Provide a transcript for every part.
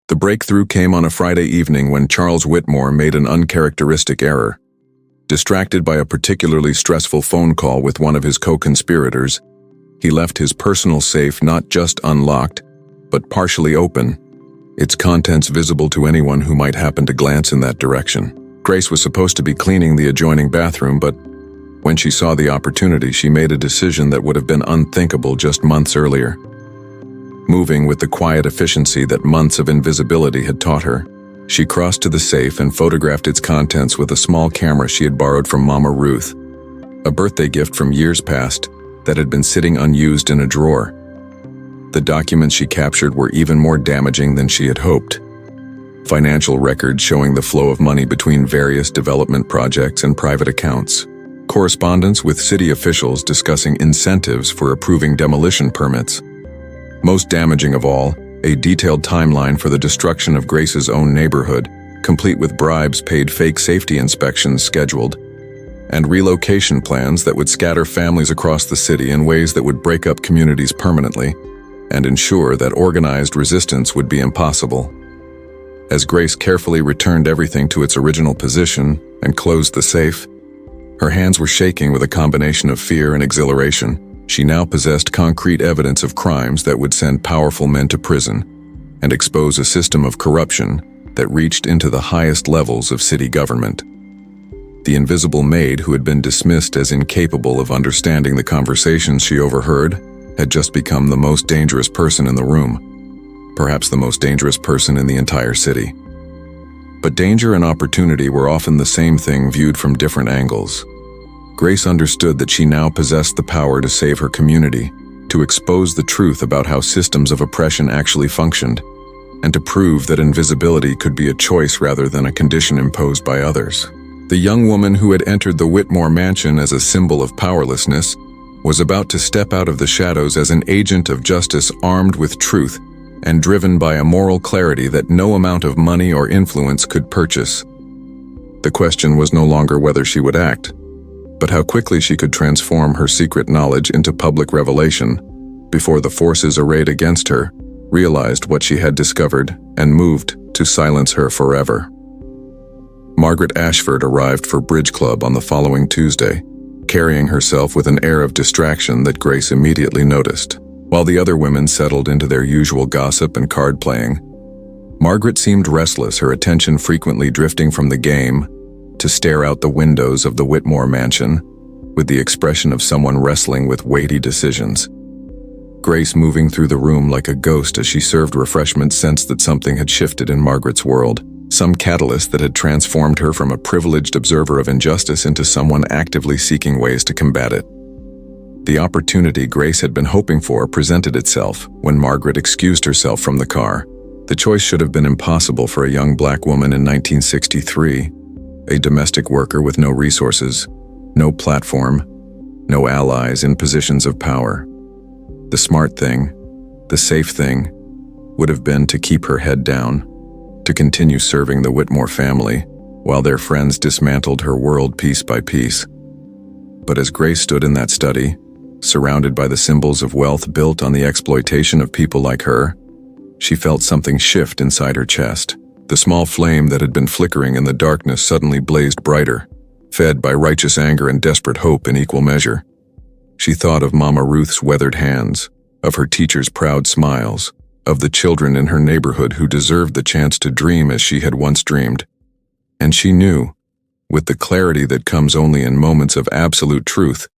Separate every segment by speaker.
Speaker 1: The breakthrough came on a Friday evening when Charles Whitmore made an uncharacteristic error. Distracted by a particularly stressful phone call with one of his co-conspirators, he left his personal safe not just unlocked, but partially open, its contents visible to anyone who might happen to glance in that direction. Grace was supposed to be cleaning the adjoining bathroom, but when she saw the opportunity, she made a decision that would have been unthinkable just months earlier. Moving with the quiet efficiency that months of invisibility had taught her, she crossed to the safe and photographed its contents with a small camera she had borrowed from Mama Ruth, a birthday gift from years past that had been sitting unused in a drawer. The documents she captured were even more damaging than she had hoped. Financial records showing the flow of money between various development projects and private accounts. Correspondence with city officials discussing incentives for approving demolition permits. Most damaging of all, a detailed timeline for the destruction of Grace's own neighborhood, complete with bribes paid, fake safety inspections scheduled, and relocation plans that would scatter families across the city in ways that would break up communities permanently and ensure that organized resistance would be impossible. As Grace carefully returned everything to its original position and closed the safe, her hands were shaking with a combination of fear and exhilaration. She now possessed concrete evidence of crimes that would send powerful men to prison and expose a system of corruption that reached into the highest levels of city government. The invisible maid, who had been dismissed as incapable of understanding the conversations she overheard, had just become the most dangerous person in the room, perhaps the most dangerous person in the entire city. But danger and opportunity were often the same thing viewed from different angles. Grace understood that she now possessed the power to save her community, to expose the truth about how systems of oppression actually functioned, and to prove that invisibility could be a choice rather than a condition imposed by others. The young woman who had entered the Whitmore mansion as a symbol of powerlessness was about to step out of the shadows as an agent of justice, armed with truth and driven by a moral clarity that no amount of money or influence could purchase. The question was no longer whether she would act, but how quickly she could transform her secret knowledge into public revelation before the forces arrayed against her realized what she had discovered and moved to silence her forever. Margaret Ashford arrived for Bridge Club on the following Tuesday, carrying herself with an air of distraction that Grace immediately noticed. While the other women settled into their usual gossip and card playing, Margaret seemed restless, her attention frequently drifting from the game to stare out the windows of the Whitmore mansion with the expression of someone wrestling with weighty decisions. Grace, moving through the room like a ghost as she served refreshments, sensed that something had shifted in Margaret's world, some catalyst that had transformed her from a privileged observer of injustice into someone actively seeking ways to combat it. The opportunity Grace had been hoping for presented itself when Margaret excused herself from the car. The choice should have been impossible for a young black woman in 1963, a domestic worker with no resources, no platform, no allies in positions of power. The smart thing, the safe thing, would have been to keep her head down, to continue serving the Whitmore family while their friends dismantled her world piece by piece. But as Grace stood in that study, surrounded by the symbols of wealth built on the exploitation of people like her, she felt something shift inside her chest. The small flame that had been flickering in the darkness suddenly blazed brighter, fed by righteous anger and desperate hope in equal measure. She thought of Mama Ruth's weathered hands, of her teacher's proud smiles, of the children in her neighborhood who deserved the chance to dream as she had once dreamed. And she knew, with the clarity that comes only in moments of absolute truth,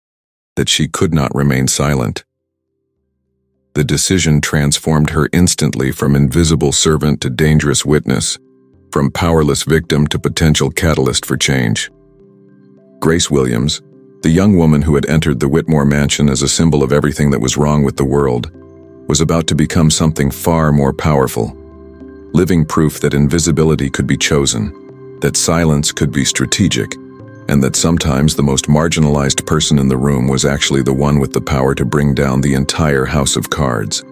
Speaker 1: that she could not remain silent. The decision transformed her instantly from invisible servant to dangerous witness, from powerless victim to potential catalyst for change. Grace Williams, the young woman who had entered the Whitmore mansion as a symbol of everything that was wrong with the world, was about to become something far more powerful, living proof that invisibility could be chosen, that silence could be strategic, and that sometimes the most marginalized person in the room was actually the one with the power to bring down the entire house of cards.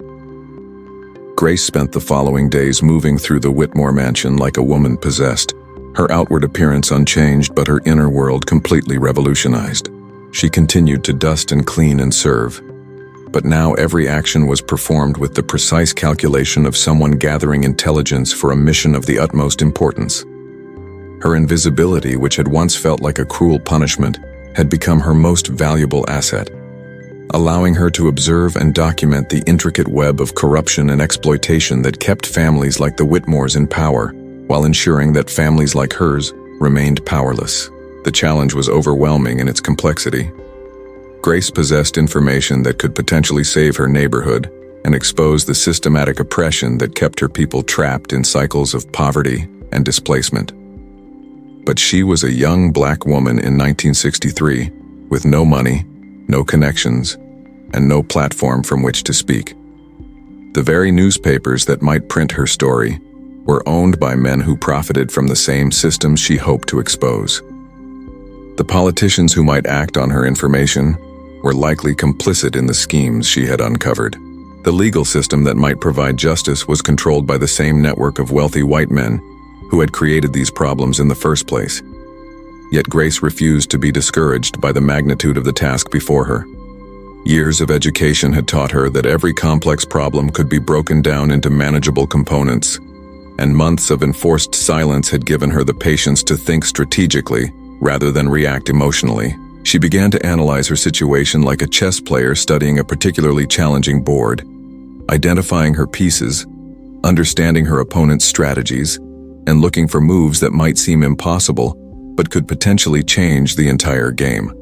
Speaker 1: Grace spent the following days moving through the Whitmore mansion like a woman possessed, her outward appearance unchanged but her inner world completely revolutionized. She continued to dust and clean and serve, but now every action was performed with the precise calculation of someone gathering intelligence for a mission of the utmost importance. Her invisibility, which had once felt like a cruel punishment, had become her most valuable asset, allowing her to observe and document the intricate web of corruption and exploitation that kept families like the Whitmores in power, while ensuring that families like hers remained powerless. The challenge was overwhelming in its complexity. Grace possessed information that could potentially save her neighborhood and expose the systematic oppression that kept her people trapped in cycles of poverty and displacement. But she was a young black woman in 1963, with no money, no connections, and no platform from which to speak. The very newspapers that might print her story were owned by men who profited from the same systems she hoped to expose. The politicians who might act on her information were likely complicit in the schemes she had uncovered. The legal system that might provide justice was controlled by the same network of wealthy white men who had created these problems in the first place. Yet Grace refused to be discouraged by the magnitude of the task before her. Years of education had taught her that every complex problem could be broken down into manageable components, and months of enforced silence had given her the patience to think strategically rather than react emotionally. She began to analyze her situation like a chess player studying a particularly challenging board, identifying her pieces, understanding her opponent's strategies, and looking for moves that might seem impossible but could potentially change the entire game.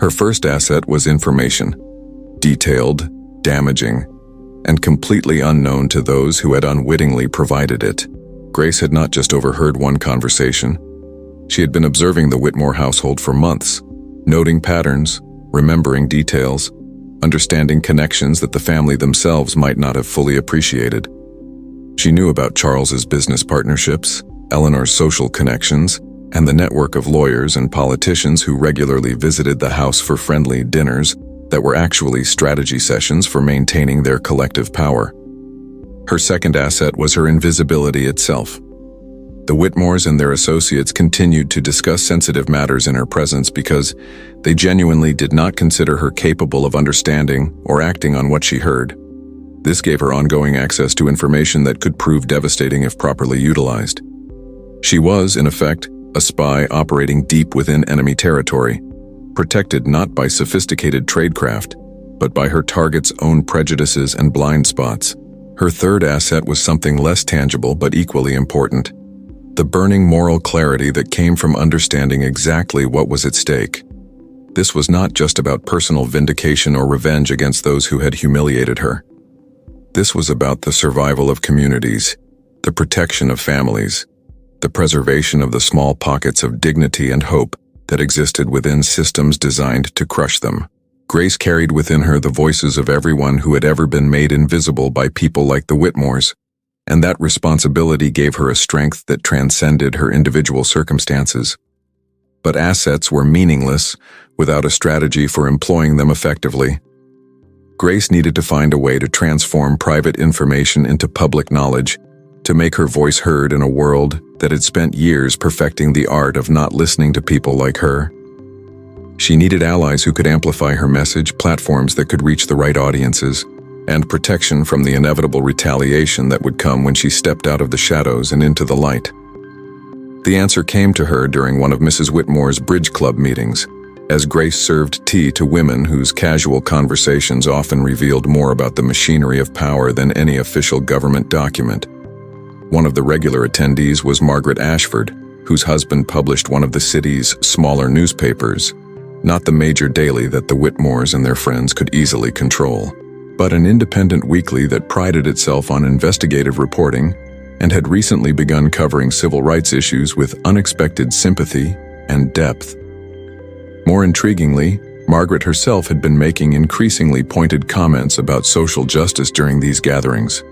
Speaker 1: Her first asset was information, detailed, damaging, and completely unknown to those who had unwittingly provided it. Grace had not just overheard one conversation. She had been observing the Whitmore household for months, noting patterns, remembering details, understanding connections that the family themselves might not have fully appreciated. She knew about Charles's business partnerships, Eleanor's social connections, and the network of lawyers and politicians who regularly visited the house for friendly dinners that were actually strategy sessions for maintaining their collective power. Her second asset was her invisibility itself. The Whitmores and their associates continued to discuss sensitive matters in her presence because they genuinely did not consider her capable of understanding or acting on what she heard. This gave her ongoing access to information that could prove devastating if properly utilized. She was, in effect, a spy operating deep within enemy territory, protected not by sophisticated tradecraft, but by her target's own prejudices and blind spots. Her third asset was something less tangible but equally important: the burning moral clarity that came from understanding exactly what was at stake. This was not just about personal vindication or revenge against those who had humiliated her. This was about the survival of communities, the protection of families, the preservation of the small pockets of dignity and hope that existed within systems designed to crush them. Grace carried within her the voices of everyone who had ever been made invisible by people like the Whitmores, and that responsibility gave her a strength that transcended her individual circumstances. But assets were meaningless without a strategy for employing them effectively. Grace needed to find a way to transform private information into public knowledge, to make her voice heard in a world that had spent years perfecting the art of not listening to people like her. She needed allies who could amplify her message, platforms that could reach the right audiences, and protection from the inevitable retaliation that would come when she stepped out of the shadows and into the light. The answer came to her during one of Mrs. Whitmore's Bridge Club meetings, as Grace served tea to women whose casual conversations often revealed more about the machinery of power than any official government document. One of the regular attendees was Margaret Ashford, whose husband published one of the city's smaller newspapers, not the major daily that the Whitmores and their friends could easily control, but an independent weekly that prided itself on investigative reporting and had recently begun covering civil rights issues with unexpected sympathy and depth. More intriguingly, Margaret herself had been making increasingly pointed comments about social justice during these gatherings.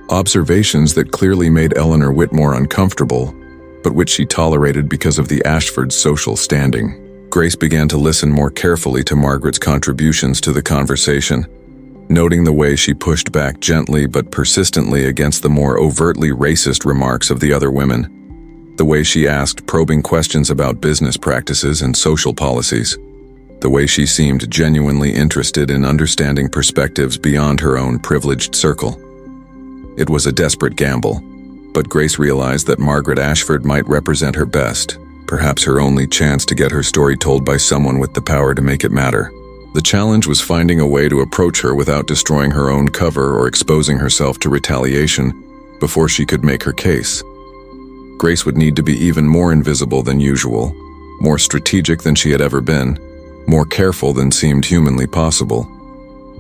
Speaker 1: Observations that clearly made Eleanor Whitmore uncomfortable, but which she tolerated because of the Ashford's social standing. Grace began to listen more carefully to Margaret's contributions to the conversation, noting the way she pushed back gently but persistently against the more overtly racist remarks of the other women, the way she asked probing questions about business practices and social policies. the way she seemed genuinely interested in understanding perspectives beyond her own privileged circle. It was a desperate gamble, but Grace realized that Margaret Ashford might represent her best, perhaps her only chance to get her story told by someone with the power to make it matter. The challenge was finding a way to approach her without destroying her own cover or exposing herself to retaliation before she could make her case. Grace would need to be even more invisible than usual, more strategic than she had ever been, more careful than seemed humanly possible.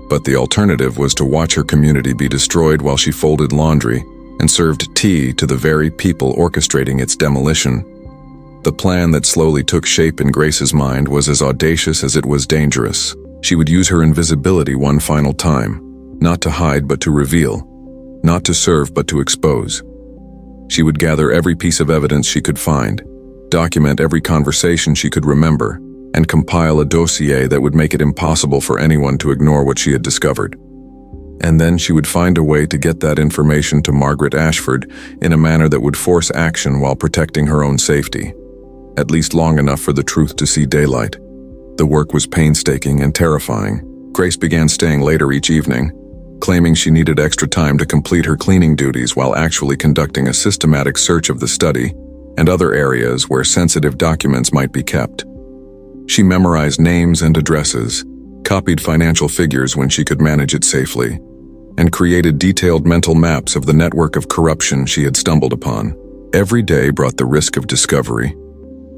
Speaker 1: But the alternative was to watch her community be destroyed while she folded laundry and served tea to the very people orchestrating its demolition. The plan that slowly took shape in Grace's mind was as audacious as it was dangerous. She would use her invisibility one final time, not to hide but to reveal, not to serve but to expose. She would gather every piece of evidence she could find, document every conversation she could remember, and compile a dossier that would make it impossible for anyone to ignore what she had discovered. And then she would find a way to get that information to Margaret Ashford in a manner that would force action while protecting her own safety, at least long enough for the truth to see daylight. The work was painstaking and terrifying. Grace began staying later each evening, claiming she needed extra time to complete her cleaning duties while actually conducting a systematic search of the study and other areas where sensitive documents might be kept. She memorized names and addresses, copied financial figures when she could manage it safely, and created detailed mental maps of the network of corruption she had stumbled upon. Every day brought the risk of discovery.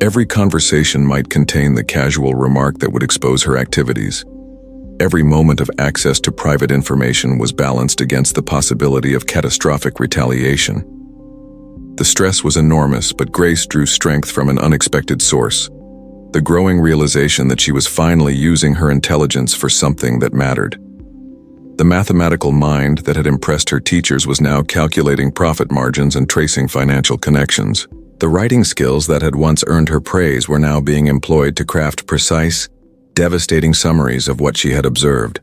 Speaker 1: Every conversation might contain the casual remark that would expose her activities. Every moment of access to private information was balanced against the possibility of catastrophic retaliation. The stress was enormous, but Grace drew strength from an unexpected source: the growing realization that she was finally using her intelligence for something that mattered. The mathematical mind that had impressed her teachers was now calculating profit margins and tracing financial connections. The writing skills that had once earned her praise were now being employed to craft precise, devastating summaries of what she had observed.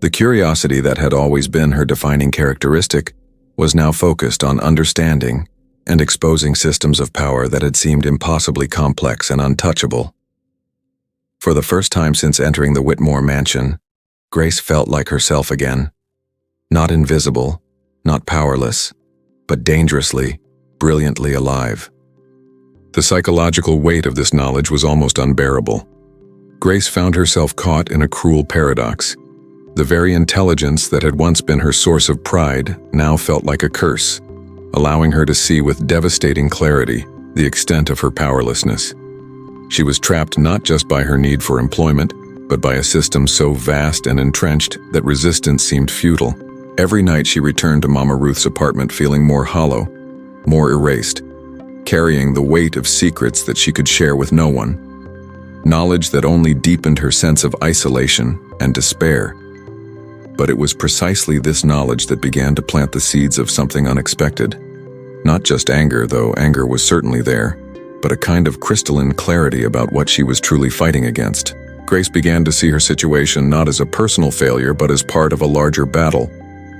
Speaker 1: The curiosity that had always been her defining characteristic was now focused on understanding and exposing systems of power that had seemed impossibly complex and untouchable. For the first time since entering the Whitmore mansion, Grace felt like herself again. Not invisible, not powerless, but dangerously, brilliantly alive. The psychological weight of this knowledge was almost unbearable. Grace found herself caught in a cruel paradox. The very intelligence that had once been her source of pride now felt like a curse, allowing her to see with devastating clarity the extent of her powerlessness. She was trapped not just by her need for employment, but by a system so vast and entrenched that resistance seemed futile. Every night she returned to Mama Ruth's apartment feeling more hollow, more erased, carrying the weight of secrets that she could share with no one, knowledge that only deepened her sense of isolation and despair. But it was precisely this knowledge that began to plant the seeds of something unexpected. Not just anger, though anger was certainly there, but a kind of crystalline clarity about what she was truly fighting against. Grace began to see her situation not as a personal failure, but as part of a larger battle,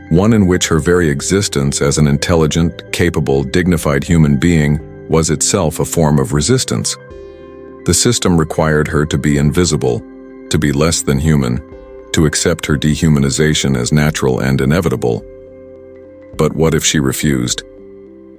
Speaker 1: one in which her very existence as an intelligent, capable, dignified human being was itself a form of resistance. The system required her to be invisible, to be less than human, to accept her dehumanization as natural and inevitable. But what if she refused?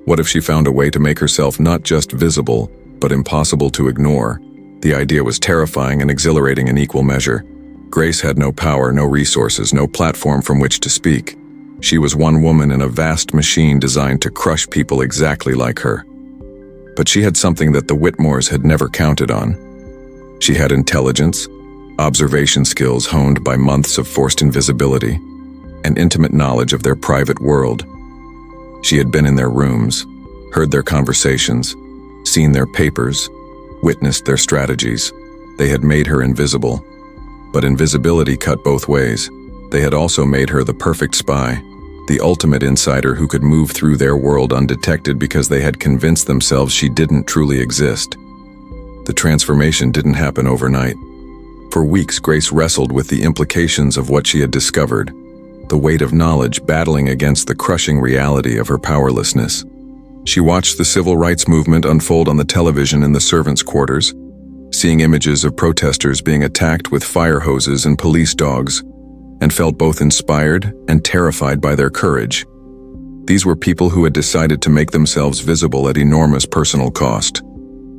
Speaker 1: What if she found a way to make herself not just visible, but impossible to ignore? The idea was terrifying and exhilarating in equal measure. Grace had no power, no resources, no platform from which to speak. She was one woman in a vast machine designed to crush people exactly like her. But she had something that the Whitmores had never counted on. She had intelligence, observation skills honed by months of forced invisibility, and intimate knowledge of their private world. She had been in their rooms, heard their conversations, seen their papers, witnessed their strategies. They had made her invisible. But invisibility cut both ways. They had also made her the perfect spy, the ultimate insider who could move through their world undetected because they had convinced themselves she didn't truly exist. The transformation didn't happen overnight. For weeks, Grace wrestled with the implications of what she had discovered, the weight of knowledge battling against the crushing reality of her powerlessness. She watched the civil rights movement unfold on the television in the servants' quarters, seeing images of protesters being attacked with fire hoses and police dogs, and felt both inspired and terrified by their courage. These were people who had decided to make themselves visible at enormous personal cost,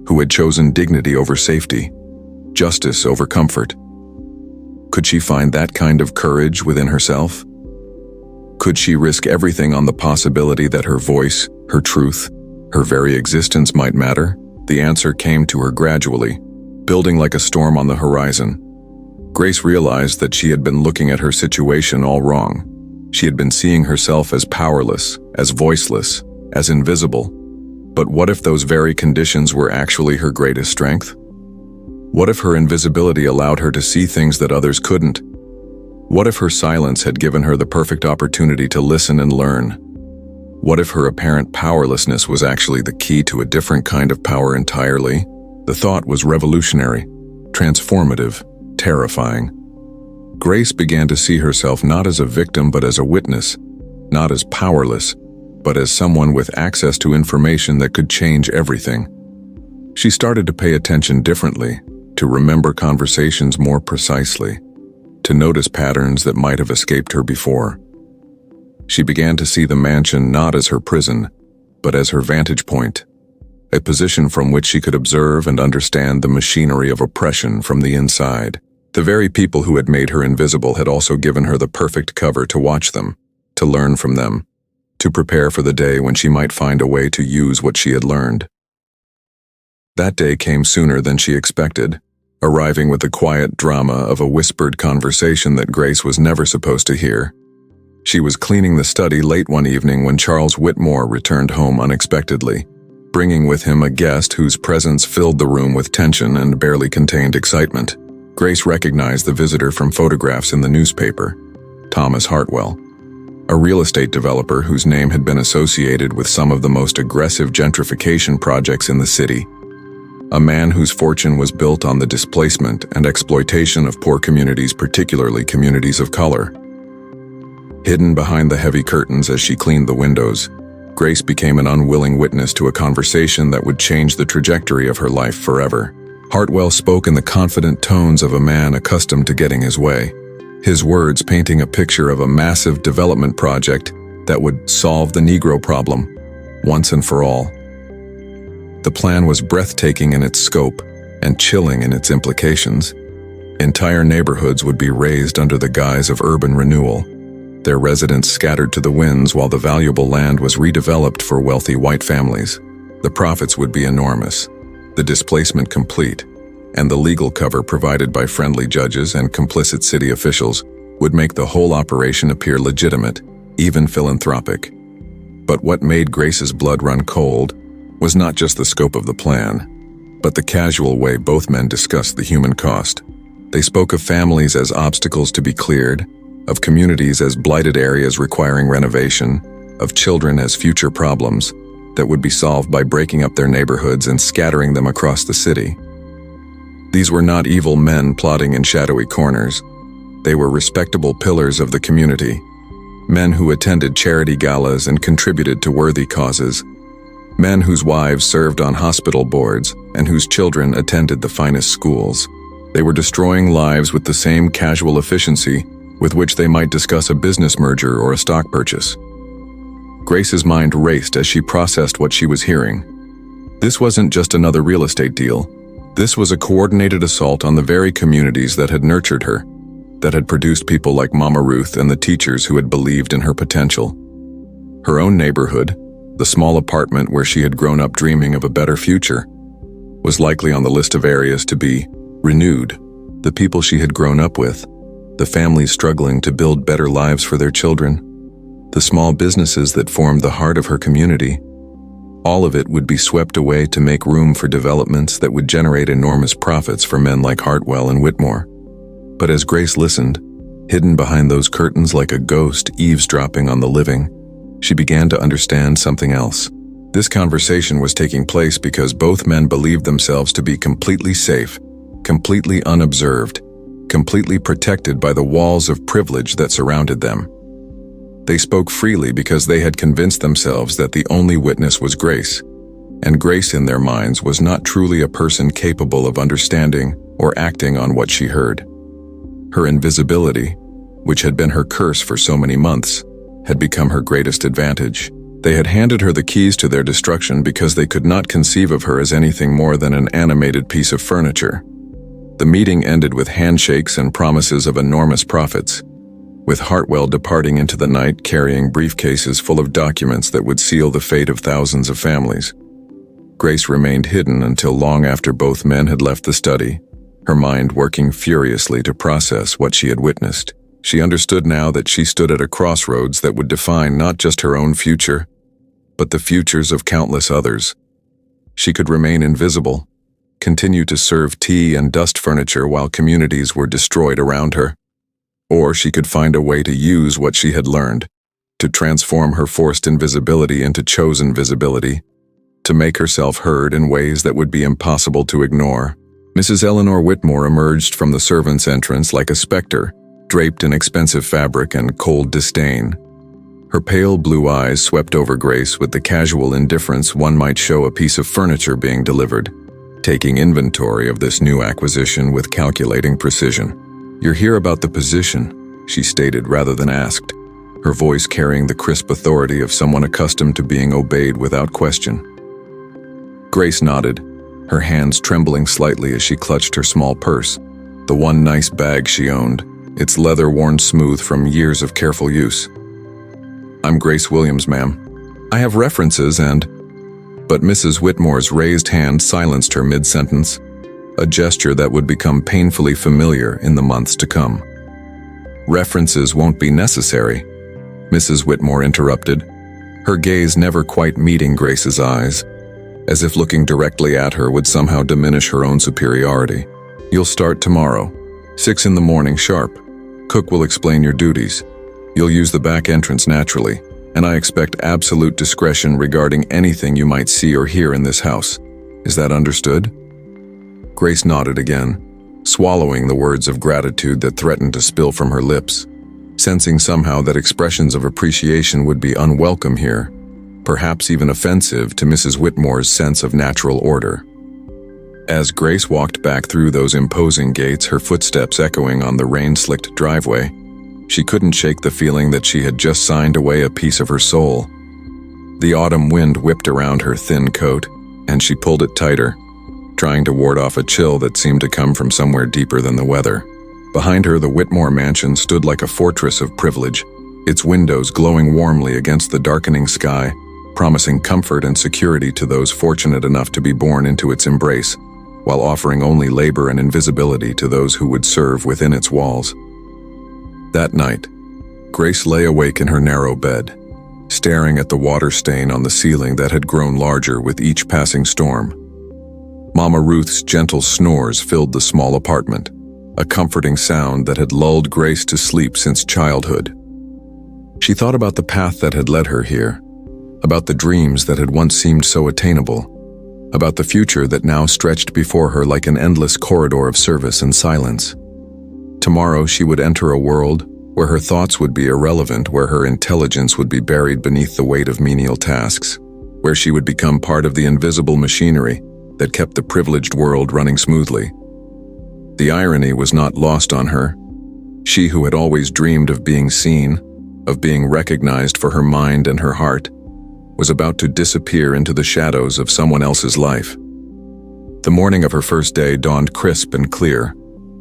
Speaker 1: who had chosen dignity over safety, justice over comfort. Could she find that kind of courage within herself? Could she risk everything on the possibility that her voice, her truth, her very existence might matter? The answer came to her gradually, building like a storm on the horizon. Grace realized that she had been looking at her situation all wrong. She had been seeing herself as powerless, as voiceless, as invisible. But what if those very conditions were actually her greatest strength? What if her invisibility allowed her to see things that others couldn't? What if her silence had given her the perfect opportunity to listen and learn? What if her apparent powerlessness was actually the key to a different kind of power entirely? The thought was revolutionary, transformative, terrifying. Grace began to see herself not as a victim but as a witness, not as powerless, but as someone with access to information that could change everything. She started to pay attention differently, to remember conversations more precisely, to notice patterns that might have escaped her before. She began to see the mansion not as her prison, but as her vantage point, a position from which she could observe and understand the machinery of oppression from the inside. The very people who had made her invisible had also given her the perfect cover to watch them, to learn from them, to prepare for the day when she might find a way to use what she had learned. That day came sooner than she expected, arriving with the quiet drama of a whispered conversation that Grace was never supposed to hear. She was cleaning the study late one evening when Charles Whitmore returned home unexpectedly, bringing with him a guest whose presence filled the room with tension and barely contained excitement. Grace recognized the visitor from photographs in the newspaper, Thomas Hartwell, a real estate developer whose name had been associated with some of the most aggressive gentrification projects in the city. A man whose fortune was built on the displacement and exploitation of poor communities, particularly communities of color. Hidden behind the heavy curtains as she cleaned the windows, Grace became an unwilling witness to a conversation that would change the trajectory of her life forever. Hartwell spoke in the confident tones of a man accustomed to getting his way, his words painting a picture of a massive development project that would solve the Negro problem, once and for all. The plan was breathtaking in its scope and chilling in its implications. Entire neighborhoods would be razed under the guise of urban renewal, their residents scattered to the winds while the valuable land was redeveloped for wealthy white families. The profits would be enormous, the displacement complete, and the legal cover provided by friendly judges and complicit city officials would make the whole operation appear legitimate, even philanthropic. But what made Grace's blood run cold was not just the scope of the plan, but the casual way both men discussed the human cost. They spoke of families as obstacles to be cleared, of communities as blighted areas requiring renovation, of children as future problems that would be solved by breaking up their neighborhoods and scattering them across the city. These were not evil men plotting in shadowy corners. They were respectable pillars of the community, men who attended charity galas and contributed to worthy causes, men whose wives served on hospital boards and whose children attended the finest schools. They were destroying lives with the same casual efficiency with which they might discuss a business merger or a stock purchase. Grace's mind raced as she processed what she was hearing. This wasn't just another real estate deal. This was a coordinated assault on the very communities that had nurtured her, that had produced people like Mama Ruth and the teachers who had believed in her potential. Her own neighborhood, the small apartment where she had grown up dreaming of a better future, was likely on the list of areas to be renewed. The people she had grown up with, the families struggling to build better lives for their children, the small businesses that formed the heart of her community, all of it would be swept away to make room for developments that would generate enormous profits for men like Hartwell and Whitmore. But as Grace listened, hidden behind those curtains like a ghost eavesdropping on the living, she began to understand something else. This conversation was taking place because both men believed themselves to be completely safe, completely unobserved, completely protected by the walls of privilege that surrounded them. They spoke freely because they had convinced themselves that the only witness was Grace, and Grace in their minds was not truly a person capable of understanding or acting on what she heard. Her invisibility, which had been her curse for so many months, had become her greatest advantage. They had handed her the keys to their destruction because they could not conceive of her as anything more than an animated piece of furniture. The meeting ended with handshakes and promises of enormous profits, with Hartwell departing into the night carrying briefcases full of documents that would seal the fate of thousands of families. Grace remained hidden until long after both men had left the study, her mind working furiously to process what she had witnessed. She understood now that she stood at a crossroads that would define not just her own future, but the futures of countless others. She could remain invisible, continue to serve tea and dust furniture while communities were destroyed around her. Or she could find a way to use what she had learned, to transform her forced invisibility into chosen visibility, to make herself heard in ways that would be impossible to ignore. Mrs. Eleanor Whitmore emerged from the servants' entrance like a specter, draped in expensive fabric and cold disdain. Her pale blue eyes swept over Grace with the casual indifference one might show a piece of furniture being delivered, taking inventory of this new acquisition with calculating precision. "You're here about the position," she stated rather than asked, her voice carrying the crisp authority of someone accustomed to being obeyed without question. Grace nodded, her hands trembling slightly as she clutched her small purse, the one nice bag she owned, its leather worn smooth from years of careful use. "I'm Grace Williams, ma'am. I have references and—" But Mrs. Whitmore's raised hand silenced her mid-sentence, a gesture that would become painfully familiar in the months to come. "References won't be necessary," Mrs. Whitmore interrupted, her gaze never quite meeting Grace's eyes, as if looking directly at her would somehow diminish her own superiority. "You'll start tomorrow, 6 in the morning sharp. Cook will explain your duties. You'll use the back entrance naturally, and I expect absolute discretion regarding anything you might see or hear in this house. Is that understood?" Grace nodded again, swallowing the words of gratitude that threatened to spill from her lips, sensing somehow that expressions of appreciation would be unwelcome here, perhaps even offensive to Mrs. Whitmore's sense of natural order. As Grace walked back through those imposing gates, her footsteps echoing on the rain-slicked driveway, she couldn't shake the feeling that she had just signed away a piece of her soul. The autumn wind whipped around her thin coat, and she pulled it tighter, trying to ward off a chill that seemed to come from somewhere deeper than the weather. Behind her, the Whitmore mansion stood like a fortress of privilege, its windows glowing warmly against the darkening sky, promising comfort and security to those fortunate enough to be born into its embrace, while offering only labor and invisibility to those who would serve within its walls. That night, Grace lay awake in her narrow bed, staring at the water stain on the ceiling that had grown larger with each passing storm. Mama Ruth's gentle snores filled the small apartment, a comforting sound that had lulled Grace to sleep since childhood. She thought about the path that had led her here, about the dreams that had once seemed so attainable, about the future that now stretched before her like an endless corridor of service and silence. Tomorrow she would enter a world where her thoughts would be irrelevant, where her intelligence would be buried beneath the weight of menial tasks, where she would become part of the invisible machinery that kept the privileged world running smoothly. The irony was not lost on her. She who had always dreamed of being seen, of being recognized for her mind and her heart, was about to disappear into the shadows of someone else's life. The morning of her first day dawned crisp and clear,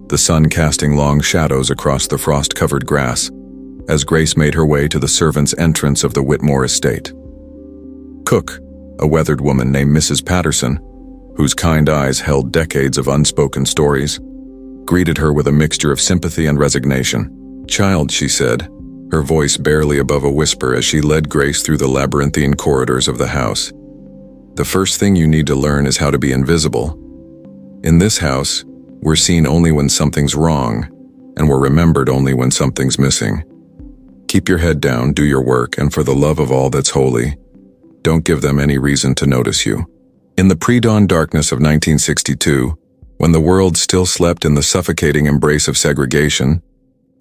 Speaker 1: the sun casting long shadows across the frost-covered grass, as Grace made her way to the servants' entrance of the Whitmore estate. Cook, a weathered woman named Mrs. Patterson, whose kind eyes held decades of unspoken stories, greeted her with a mixture of sympathy and resignation. "Child," she said, her voice barely above a whisper as she led Grace through the labyrinthine corridors of the house. "The first thing you need to learn is how to be invisible. In this house, we're seen only when something's wrong, and we're remembered only when something's missing. Keep your head down, do your work, and for the love of all that's holy, don't give them any reason to notice you." In the pre-dawn darkness of 1962, when the world still slept in the suffocating embrace of segregation,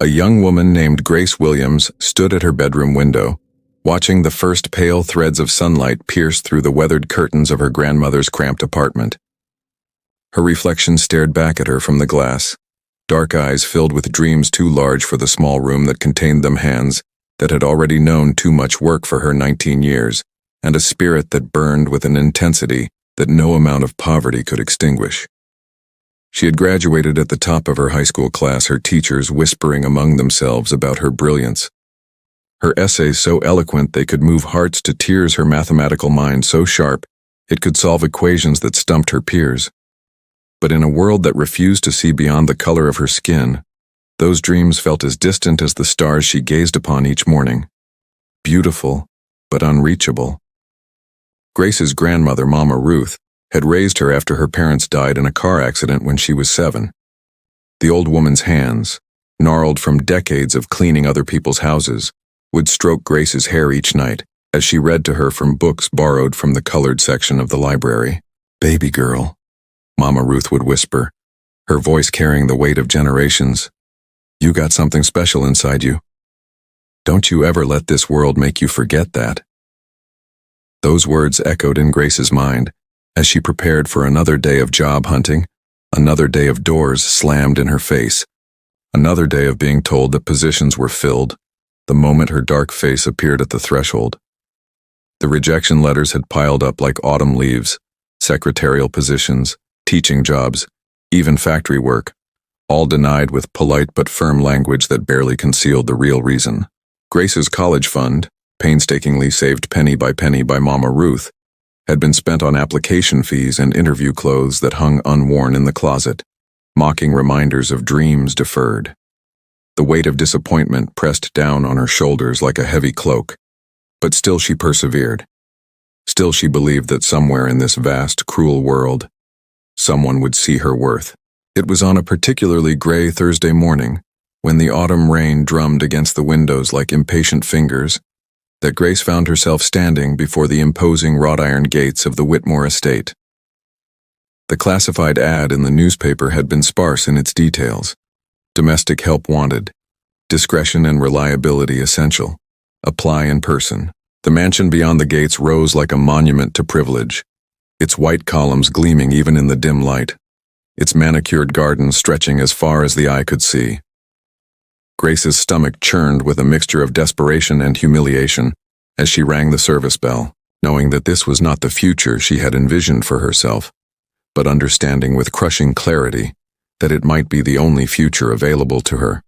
Speaker 1: a young woman named Grace Williams stood at her bedroom window, watching the first pale threads of sunlight pierce through the weathered curtains of her grandmother's cramped apartment. Her reflection stared back at her from the glass, dark eyes filled with dreams too large for the small room that contained them, hands that had already known too much work for her 19 years, and a spirit that burned with an intensity that no amount of poverty could extinguish. She had graduated at the top of her high school class, her teachers whispering among themselves about her brilliance. Her essays so eloquent they could move hearts to tears, her mathematical mind so sharp it could solve equations that stumped her peers. But in a world that refused to see beyond the color of her skin, those dreams felt as distant as the stars she gazed upon each morning. Beautiful, but unreachable. Grace's grandmother, Mama Ruth, had raised her after her parents died in a car accident when she was 7. The old woman's hands, gnarled from decades of cleaning other people's houses, would stroke Grace's hair each night as she read to her from books borrowed from the colored section of the library. "Baby girl," Mama Ruth would whisper, her voice carrying the weight of generations. "You got something special inside you. Don't you ever let this world make you forget that." Those words echoed in Grace's mind as she prepared for another day of job hunting, another day of doors slammed in her face, another day of being told that positions were filled the moment her dark face appeared at the threshold. The rejection letters had piled up like autumn leaves, secretarial positions, teaching jobs, even factory work, all denied with polite but firm language that barely concealed the real reason. Grace's college fund, painstakingly saved penny by Mama Ruth, had been spent on application fees and interview clothes that hung unworn in the closet, mocking reminders of dreams deferred. The weight of disappointment pressed down on her shoulders like a heavy cloak, but still she persevered. Still she believed that somewhere in this vast, cruel world, someone would see her worth. It was on a particularly gray Thursday morning, when the autumn rain drummed against the windows like impatient fingers, that Grace found herself standing before the imposing wrought iron gates of the Whitmore estate. The classified ad in the newspaper had been sparse in its details. Domestic help wanted. Discretion and reliability essential. Apply in person. The mansion beyond the gates rose like a monument to privilege, its white columns gleaming even in the dim light, its manicured garden stretching as far as the eye could see. Grace's stomach churned with a mixture of desperation and humiliation as she rang the service bell, knowing that this was not the future she had envisioned for herself, but understanding with crushing clarity that it might be the only future available to her.